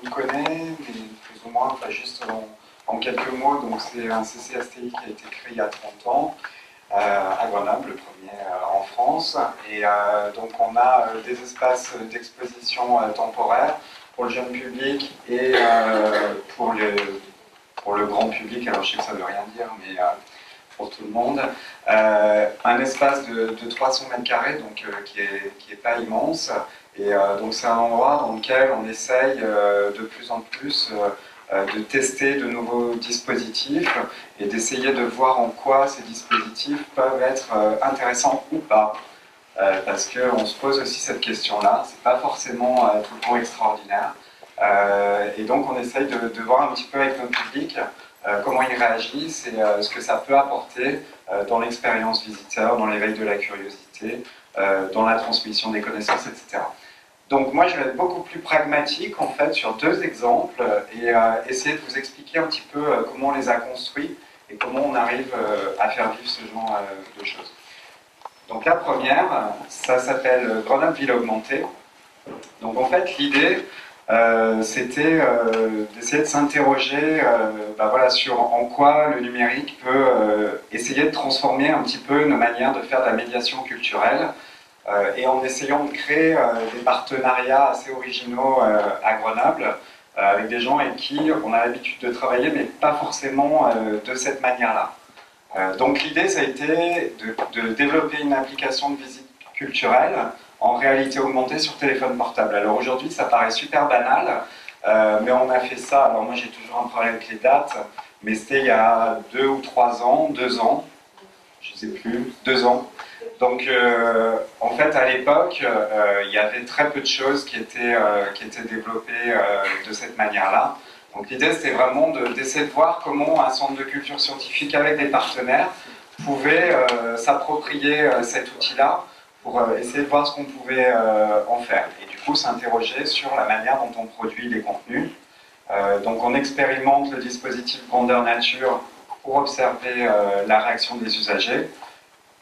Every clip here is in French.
y connaît, mais plus ou moins, enfin juste en quelques mots. Donc c'est un CCSTI qui a été créé il y a 30 ans à Grenoble, le premier en France. Et donc on a des espaces d'exposition temporaire pour le jeune public et pour le grand public. Alors je sais que ça ne veut rien dire, mais pour tout le monde. Un espace de 300 mètres carrés, donc, qui est pas immense. Et donc c'est un endroit dans lequel on essaye de plus en plus de tester de nouveaux dispositifs et d'essayer de voir en quoi ces dispositifs peuvent être intéressants ou pas. Parce qu'on se pose aussi cette question-là, c'est pas forcément tout le temps extraordinaire. Et donc on essaye de voir un petit peu avec notre public comment ils réagissent et ce que ça peut apporter dans l'expérience visiteur, dans l'éveil de la curiosité, dans la transmission des connaissances, etc. Donc moi je vais être beaucoup plus pragmatique en fait sur deux exemples et essayer de vous expliquer un petit peu comment on les a construits et comment on arrive à faire vivre ce genre de choses. Donc la première, ça s'appelle Grenoble Ville Augmentée. Donc en fait l'idée c'était d'essayer de s'interroger voilà, sur en quoi le numérique peut essayer de transformer un petit peu nos manières de faire de la médiation culturelle et en essayant de créer des partenariats assez originaux à Grenoble avec des gens avec qui on a l'habitude de travailler mais pas forcément de cette manière-là. Donc l'idée ça a été de développer une application de visite culturelle en réalité augmentée sur téléphone portable. Alors aujourd'hui, ça paraît super banal, mais on a fait ça. Alors moi, j'ai toujours un problème avec les dates, mais c'était il y a 2 ou 3 ans, 2 ans, je ne sais plus, 2 ans. Donc en fait, à l'époque, il y avait très peu de choses qui étaient développées de cette manière-là. Donc l'idée, c'était vraiment d'essayer de voir comment un centre de culture scientifique avec des partenaires pouvait s'approprier cet outil-là pour essayer de voir ce qu'on pouvait en faire. Et du coup, s'interroger sur la manière dont on produit les contenus. Donc on expérimente le dispositif grandeur nature pour observer la réaction des usagers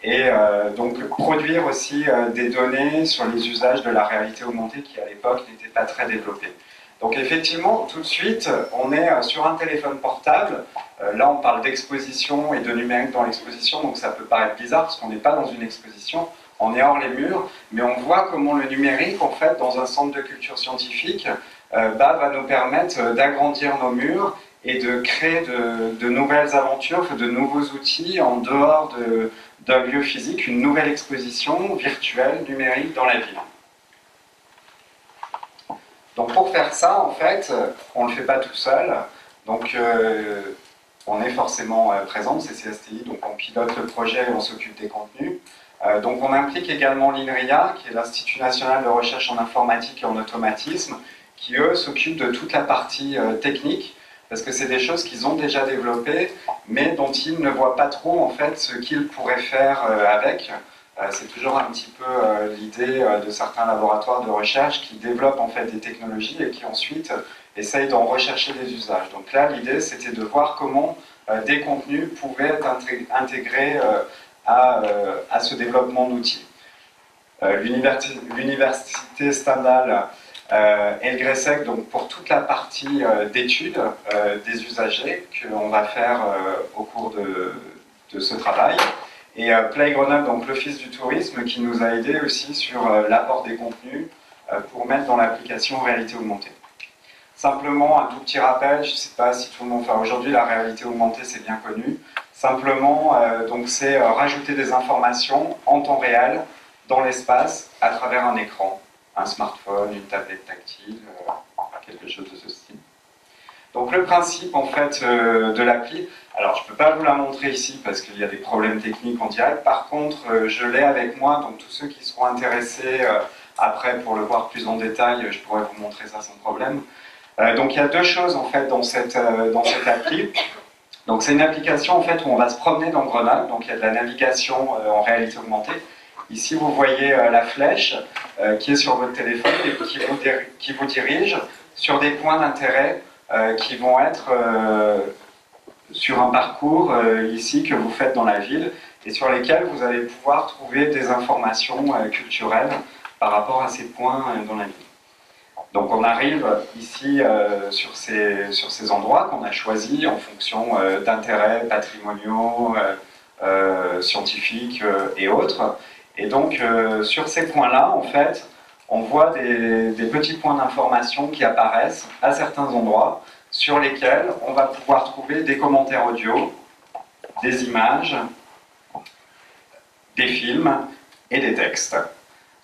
et donc produire aussi des données sur les usages de la réalité augmentée qui à l'époque n'étaient pas très développés. Donc effectivement, tout de suite, on est sur un téléphone portable. Là, on parle d'exposition et de numérique dans l'exposition, donc ça peut paraître bizarre parce qu'on n'est pas dans une exposition. On est hors les murs, mais on voit comment le numérique, en fait, dans un centre de culture scientifique, va nous permettre d'agrandir nos murs et de créer de nouvelles aventures, de nouveaux outils en dehors d'un lieu physique, une nouvelle exposition virtuelle, numérique dans la ville. Donc pour faire ça, en fait, on ne le fait pas tout seul. Donc on est forcément présent, c'est CSTI, donc on pilote le projet et on s'occupe des contenus. Donc on implique également l'INRIA, qui est l'Institut National de Recherche en Informatique et en Automatisme, qui eux s'occupent de toute la partie technique, parce que c'est des choses qu'ils ont déjà développées, mais dont ils ne voient pas trop en fait ce qu'ils pourraient faire avec. C'est toujours un petit peu l'idée de certains laboratoires de recherche qui développent en fait des technologies et qui ensuite essayent d'en rechercher des usages. Donc là, l'idée c'était de voir comment des contenus pouvaient être intégrés à ce développement d'outils. L'université Stendhal et le GRESEC, donc pour toute la partie d'études des usagers qu'on va faire au cours de ce travail. Et Play Grenoble, donc l'Office du tourisme, qui nous a aidé aussi sur l'apport des contenus pour mettre dans l'application réalité augmentée. Simplement, un tout petit rappel, je ne sais pas si tout le monde... Enfin, aujourd'hui, la réalité augmentée, c'est bien connu. Simplement, donc c'est rajouter des informations en temps réel dans l'espace à travers un écran, un smartphone, une tablette tactile, quelque chose de ce style. Donc le principe en fait de l'appli, alors je ne peux pas vous la montrer ici parce qu'il y a des problèmes techniques en direct, par contre je l'ai avec moi, donc tous ceux qui seront intéressés après pour le voir plus en détail, je pourrais vous montrer ça sans problème. Donc il y a deux choses en fait dans cette appli. Donc c'est une application en fait où on va se promener dans Grenoble, donc il y a de la navigation en réalité augmentée. Ici vous voyez la flèche qui est sur votre téléphone et qui vous dirige sur des points d'intérêt qui vont être sur un parcours ici que vous faites dans la ville et sur lesquels vous allez pouvoir trouver des informations culturelles par rapport à ces points dans la ville. Donc on arrive ici sur ces endroits qu'on a choisis en fonction d'intérêts patrimoniaux, scientifiques et autres. Et donc sur ces points-là, en fait, on voit des petits points d'information qui apparaissent à certains endroits sur lesquels on va pouvoir trouver des commentaires audio, des images, des films et des textes.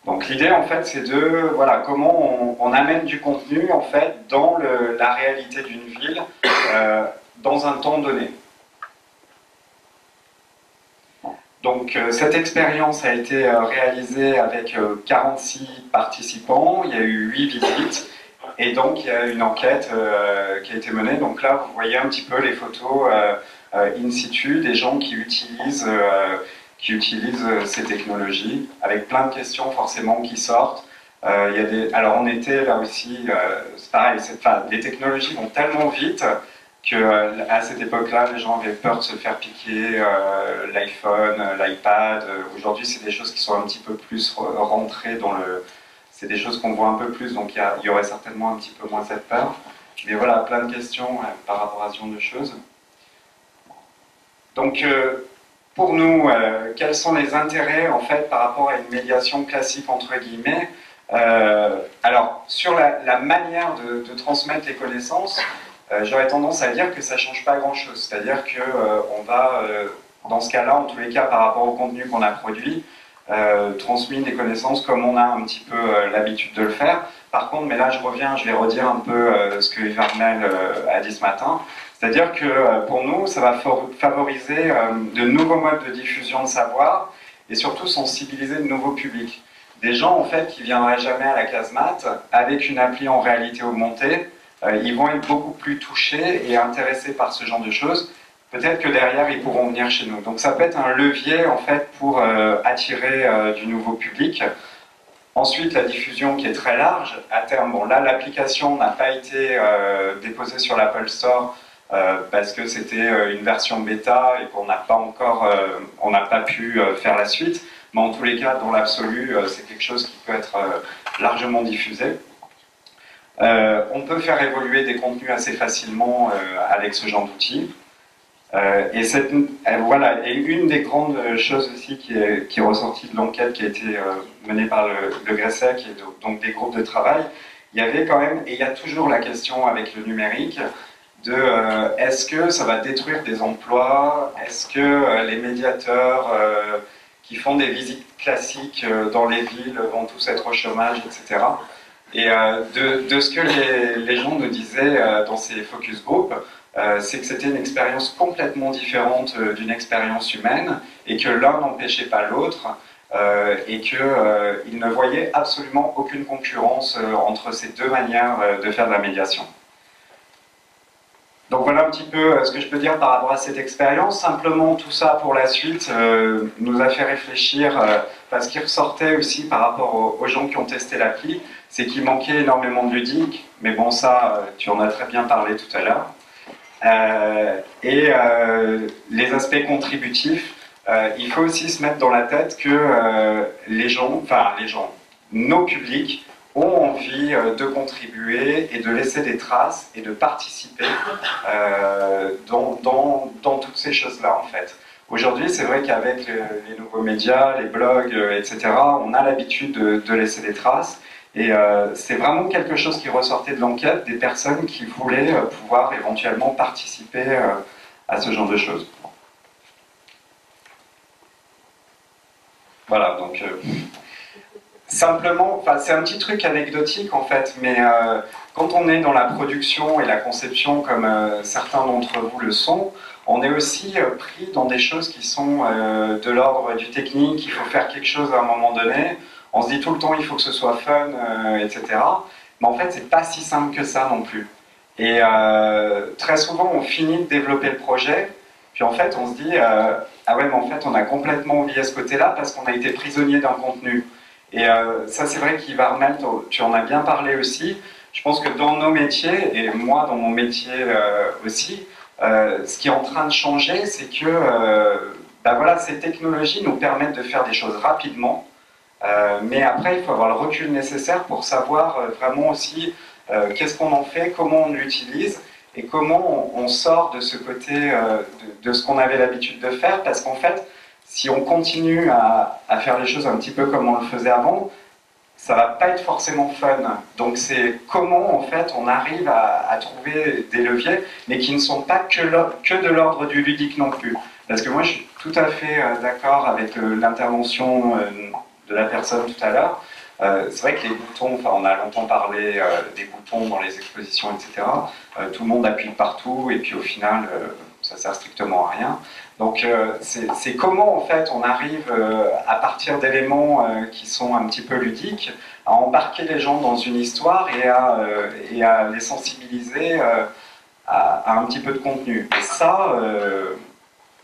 Donc l'idée en fait c'est de voilà comment on amène du contenu en fait dans la réalité d'une ville dans un temps donné. Donc cette expérience a été réalisée avec 46 participants, il y a eu 8 visites et donc il y a une enquête qui a été menée. Donc là vous voyez un petit peu les photos in situ des gens qui utilisent ces technologies, avec plein de questions forcément qui sortent. Alors on était là aussi, c'est pareil, les technologies vont tellement vite qu'à cette époque-là, les gens avaient peur de se faire piquer l'iPhone, l'iPad. Aujourd'hui, c'est des choses qui sont un petit peu plus rentrées dans le... C'est des choses qu'on voit un peu plus, donc il y aurait certainement un petit peu moins cette peur. Mais voilà, plein de questions par rapport à ce genre de choses. Donc, pour nous, quels sont les intérêts en fait par rapport à une médiation classique entre guillemets? Alors, sur la manière de transmettre les connaissances, j'aurais tendance à dire que ça ne change pas grand-chose. C'est-à-dire qu'on va, dans ce cas-là, en tous les cas, par rapport au contenu qu'on a produit, transmis des connaissances comme on a un petit peu l'habitude de le faire. Par contre, mais là je reviens, je vais redire un peu ce que Yvarmel a dit ce matin, c'est-à-dire que pour nous, ça va favoriser de nouveaux modes de diffusion de savoir et surtout sensibiliser de nouveaux publics. Des gens en fait qui viendraient jamais à la casemate avec une appli en réalité augmentée, ils vont être beaucoup plus touchés et intéressés par ce genre de choses. Peut-être que derrière, ils pourront venir chez nous. Donc ça peut être un levier en fait pour attirer du nouveau public. Ensuite, la diffusion qui est très large, à terme, bon là l'application n'a pas été déposée sur l'Apple Store parce que c'était une version bêta et qu'on n'a pas encore, on n'a pas pu faire la suite. Mais en tous les cas, dans l'absolu, c'est quelque chose qui peut être largement diffusé. On peut faire évoluer des contenus assez facilement avec ce genre d'outils. Voilà, et une des grandes choses aussi qui est ressortie de l'enquête qui a été menée par le GRESEC et donc des groupes de travail, il y avait quand même, et il y a toujours la question avec le numérique, de est-ce que ça va détruire des emplois, est-ce que les médiateurs qui font des visites classiques dans les villes vont tous être au chômage, etc. Et de ce que les gens nous disaient dans ces focus groups, c'est que c'était une expérience complètement différente d'une expérience humaine et que l'un n'empêchait pas l'autre et qu'ils ne voyaient absolument aucune concurrence entre ces deux manières de faire de la médiation. Donc voilà un petit peu ce que je peux dire par rapport à cette expérience. Simplement tout ça pour la suite nous a fait réfléchir parce qu'il ressortait aussi par rapport aux gens qui ont testé l'appli, c'est qu'il manquait énormément de ludique, mais bon ça tu en as très bien parlé tout à l'heure. Les aspects contributifs, il faut aussi se mettre dans la tête que nos publics ont envie de contribuer et de laisser des traces et de participer dans toutes ces choses-là en fait. Aujourd'hui, c'est vrai qu'avec les nouveaux médias, les blogs, etc., on a l'habitude de laisser des traces. Et c'est vraiment quelque chose qui ressortait de l'enquête, des personnes qui voulaient pouvoir éventuellement participer à ce genre de choses. Voilà, donc simplement, c'est un petit truc anecdotique en fait, mais quand on est dans la production et la conception comme certains d'entre vous le sont, on est aussi pris dans des choses qui sont de l'ordre du technique, il faut faire quelque chose à un moment donné. On se dit tout le temps il faut que ce soit fun, etc. Mais en fait, c'est pas si simple que ça non plus. Et très souvent, on finit de développer le projet, puis en fait, on se dit ah ouais, mais en fait, on a complètement oublié ce côté-là parce qu'on a été prisonnier d'un contenu. Et ça, c'est vrai qu'Yvarmel, tu en as bien parlé aussi. Je pense que dans nos métiers, et moi dans mon métier aussi, ce qui est en train de changer, c'est que voilà, ces technologies nous permettent de faire des choses rapidement, Mais après, il faut avoir le recul nécessaire pour savoir vraiment aussi qu'est-ce qu'on en fait, comment on l'utilise et comment on sort de ce côté de ce qu'on avait l'habitude de faire, parce qu'en fait, si on continue à faire les choses un petit peu comme on le faisait avant, ça va pas être forcément fun. Donc c'est comment en fait on arrive à trouver des leviers, mais qui ne sont pas que de l'ordre du ludique non plus. Parce que moi je suis tout à fait d'accord avec l'intervention de la personne tout à l'heure. C'est vrai que les boutons, enfin on a longtemps parlé des boutons dans les expositions, etc. Tout le monde appuie partout et puis au final ça sert strictement à rien. Donc c'est comment en fait on arrive à partir d'éléments qui sont un petit peu ludiques à embarquer les gens dans une histoire et à les sensibiliser à un petit peu de contenu. Et ça,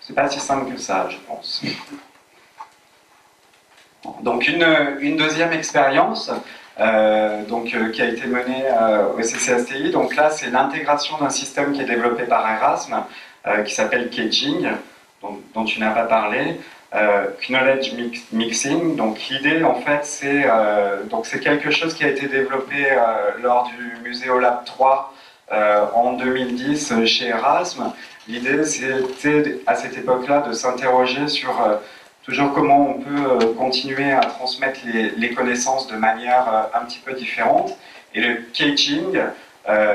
c'est pas si simple que ça, je pense. Donc une deuxième expérience qui a été menée au CCSTI. Donc là, c'est l'intégration d'un système qui est développé par Erasme, qui s'appelle Caging, dont tu n'as pas parlé. Knowledge Mixing. Donc l'idée, en fait, c'est quelque chose qui a été développé lors du Muséolab 3 en 2010 chez Erasme. L'idée, c'était à cette époque-là de s'interroger sur toujours comment on peut continuer à transmettre les connaissances de manière un petit peu différente. Et le caging,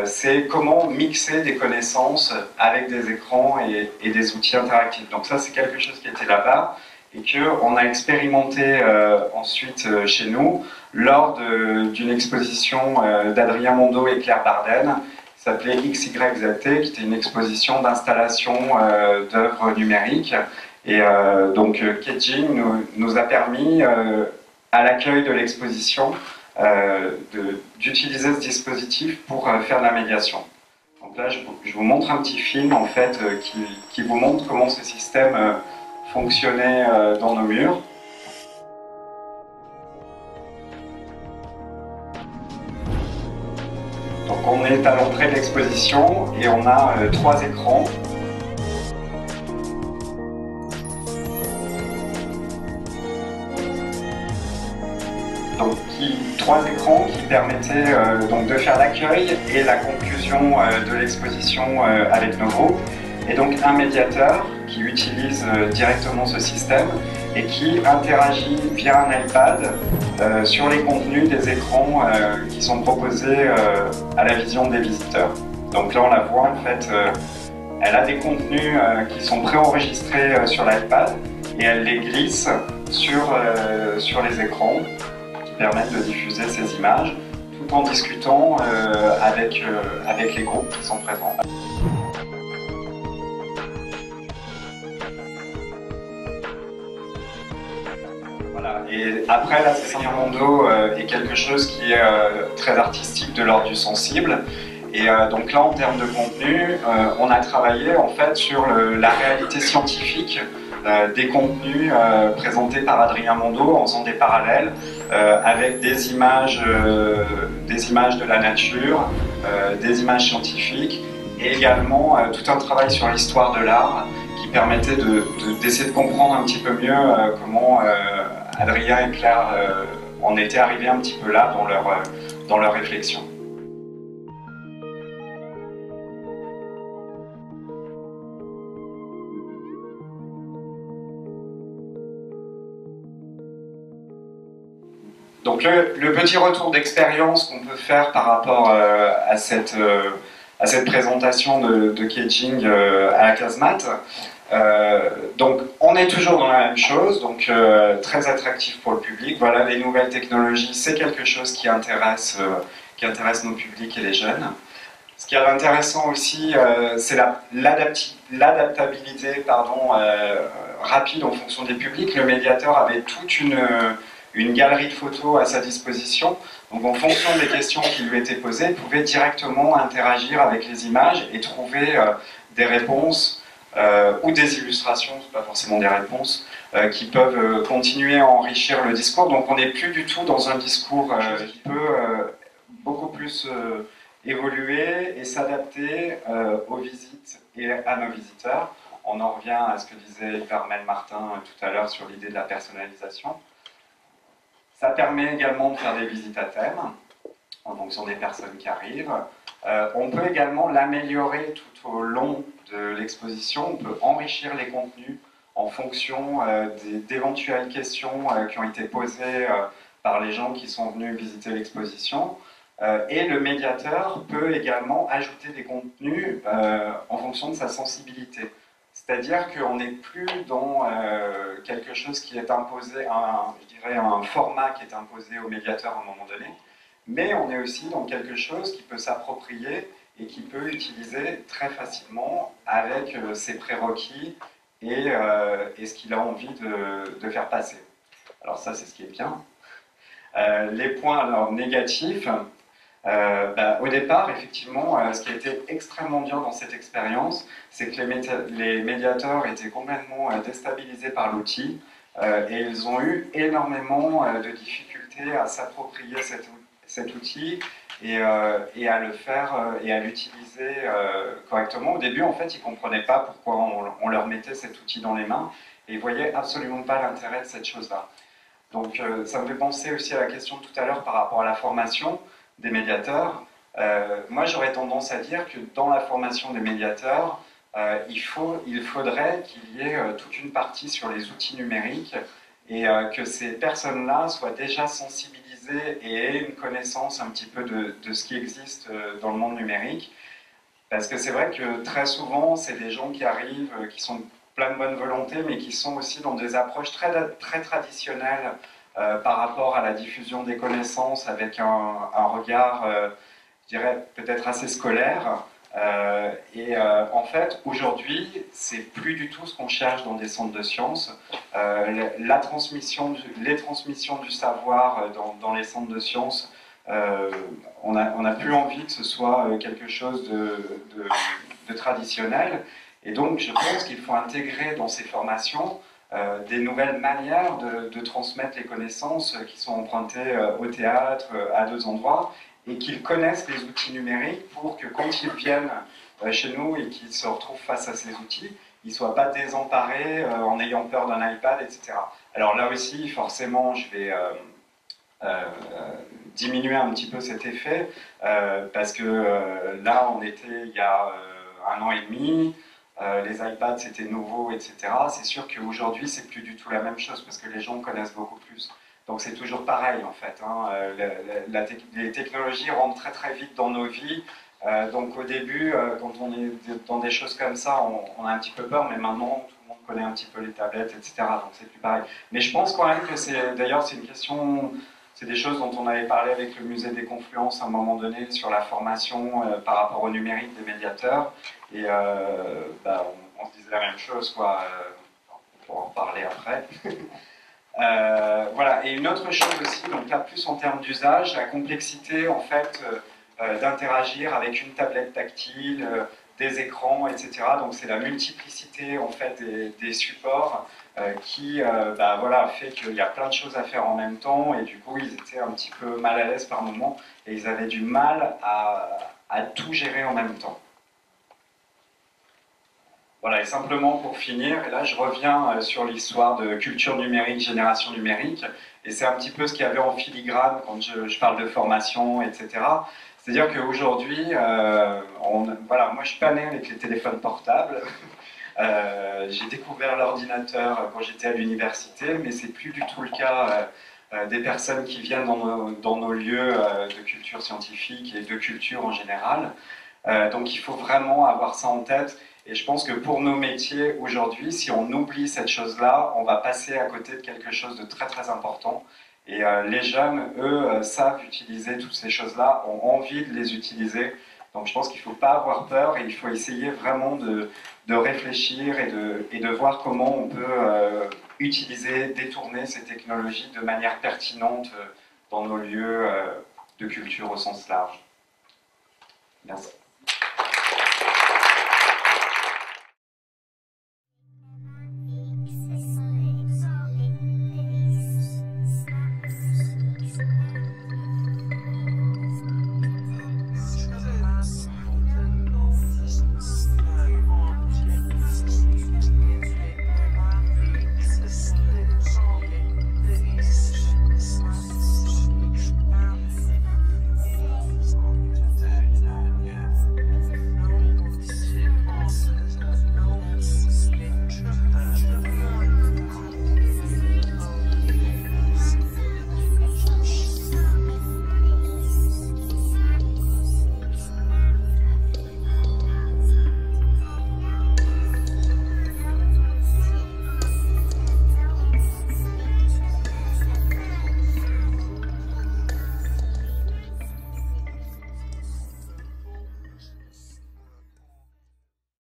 c'est comment mixer des connaissances avec des écrans et des outils interactifs. Donc ça, c'est quelque chose qui était là-bas et qu'on a expérimenté ensuite chez nous lors d'une exposition d'Adrien Mondeau et Claire Barden, qui s'appelait XYZT, qui était une exposition d'installation d'œuvres numériques. Et donc Caging nous a permis, à l'accueil de l'exposition, d'utiliser ce dispositif pour faire de la médiation. Donc là, je vous montre un petit film en fait qui vous montre comment ce système fonctionnait dans nos murs. Donc on est à l'entrée de l'exposition et on a 3 écrans. Donc 3 écrans qui permettaient donc de faire l'accueil et la conclusion de l'exposition avec nos groupes. Et donc un médiateur qui utilise directement ce système et qui interagit via un iPad sur les contenus des écrans qui sont proposés à la vision des visiteurs. Donc là on la voit en fait, elle a des contenus qui sont préenregistrés sur l'iPad et elle les glisse sur les écrans qui permettent de diffuser ces images tout en discutant avec les groupes qui sont présents. Voilà. Et après, là, Adrien Mondeau est quelque chose qui est très artistique de l'ordre du sensible. Et donc là, en termes de contenu, on a travaillé en fait sur la réalité scientifique des contenus présentés par Adrien Mondeau en faisant des parallèles avec des images de la nature, des images scientifiques et également tout un travail sur l'histoire de l'art qui permettait d'essayer de comprendre un petit peu mieux comment Adrien et Claire en étaient arrivés un petit peu là dans leur réflexion. Donc le petit retour d'expérience qu'on peut faire par rapport à cette présentation de Caging à la Casemate. Donc on est toujours dans la même chose, donc très attractif pour le public. Voilà, les nouvelles technologies, c'est quelque chose qui intéresse nos publics et les jeunes. Ce qui est intéressant aussi, c'est l'adaptabilité rapide en fonction des publics. Le médiateur avait toute une galerie de photos à sa disposition. Donc en fonction des questions qui lui étaient posées, il pouvait directement interagir avec les images et trouver des réponses ou des illustrations, c'est pas forcément des réponses, qui peuvent continuer à enrichir le discours. Donc on n'est plus du tout dans un discours qui peut beaucoup plus évoluer et s'adapter aux visites et à nos visiteurs. On en revient à ce que disait Carmel Martin tout à l'heure sur l'idée de la personnalisation. Ça permet également de faire des visites à thème, en fonction des personnes qui arrivent. On peut également l'améliorer tout au long de l'exposition. On peut enrichir les contenus en fonction d'éventuelles questions qui ont été posées par les gens qui sont venus visiter l'exposition. Et le médiateur peut également ajouter des contenus en fonction de sa sensibilité. C'est-à-dire qu'on n'est plus dans quelque chose qui est imposé, je dirais un format qui est imposé au médiateur à un moment donné, mais on est aussi dans quelque chose qui peut s'approprier et qui peut utiliser très facilement avec ses prérequis et ce qu'il a envie de faire passer. Alors ça, c'est ce qui est bien. Les points alors, négatifs, au départ, effectivement, ce qui a été extrêmement dur dans cette expérience, c'est que les médiateurs étaient complètement déstabilisés par l'outil et ils ont eu énormément de difficultés à s'approprier cet outil et à le faire et à l'utiliser correctement. Au début, en fait, ils ne comprenaient pas pourquoi on leur mettait cet outil dans les mains et ils ne voyaient absolument pas l'intérêt de cette chose-là. Donc ça me fait penser aussi à la question de tout à l'heure par rapport à la formation des médiateurs. Moi, j'aurais tendance à dire que dans la formation des médiateurs, il faudrait qu'il y ait toute une partie sur les outils numériques et que ces personnes-là soient déjà sensibilisées et aient une connaissance un petit peu de ce qui existe dans le monde numérique. Parce que c'est vrai que très souvent, c'est des gens qui arrivent, qui sont plein de bonne volonté, mais qui sont aussi dans des approches très, très traditionnelles par rapport à la diffusion des connaissances, avec un regard, je dirais, peut-être assez scolaire. En fait, aujourd'hui, c'est plus du tout ce qu'on cherche dans des centres de sciences. Les transmissions du savoir dans les centres de sciences, on n'a plus envie que ce soit quelque chose de traditionnel. Et donc, je pense qu'il faut intégrer dans ces formations des nouvelles manières de transmettre les connaissances qui sont empruntées au théâtre, à d'autres endroits, et qu'ils connaissent les outils numériques pour que quand ils viennent chez nous et qu'ils se retrouvent face à ces outils, ils ne soient pas désemparés en ayant peur d'un iPad, etc. Alors là aussi, forcément, je vais diminuer un petit peu cet effet, parce que là, on était il y a 1 an et demi, les iPads c'était nouveau, etc. C'est sûr qu'aujourd'hui, c'est plus du tout la même chose, parce que les gens connaissent beaucoup plus. Donc c'est toujours pareil en fait, hein. Les technologies rentrent très très vite dans nos vies, donc au début, quand on est dans des choses comme ça, on a un petit peu peur, mais maintenant tout le monde connaît un petit peu les tablettes, etc. Donc c'est plus pareil. Mais je pense quand même que d'ailleurs c'est une question, c'est des choses dont on avait parlé avec le musée des Confluences à un moment donné sur la formation par rapport au numérique des médiateurs, et on se disait la même chose, quoi. On pourra en reparler après. Voilà, et une autre chose aussi, donc là plus en termes d'usage, la complexité en fait d'interagir avec une tablette tactile, des écrans, etc. Donc c'est la multiplicité en fait des supports qui voilà, fait qu'il y a plein de choses à faire en même temps, et du coup ils étaient un petit peu mal à l'aise par moment et ils avaient du mal à tout gérer en même temps. Voilà, et simplement pour finir, et là je reviens sur l'histoire de culture numérique, génération numérique, et c'est un petit peu ce qu'il y avait en filigrane quand je parle de formation, etc. C'est-à-dire qu'aujourd'hui, voilà, moi je suis pas né avec les téléphones portables, j'ai découvert l'ordinateur quand j'étais à l'université, mais c'est plus du tout le cas des personnes qui viennent dans nos lieux de culture scientifique et de culture en général. Donc il faut vraiment avoir ça en tête. Et je pense que pour nos métiers aujourd'hui, si on oublie cette chose-là, on va passer à côté de quelque chose de très très important. Et les jeunes, eux, savent utiliser toutes ces choses-là, ont envie de les utiliser. Donc je pense qu'il ne faut pas avoir peur et il faut essayer vraiment de réfléchir et de voir comment on peut utiliser, détourner ces technologies de manière pertinente dans nos lieux de culture au sens large. Merci.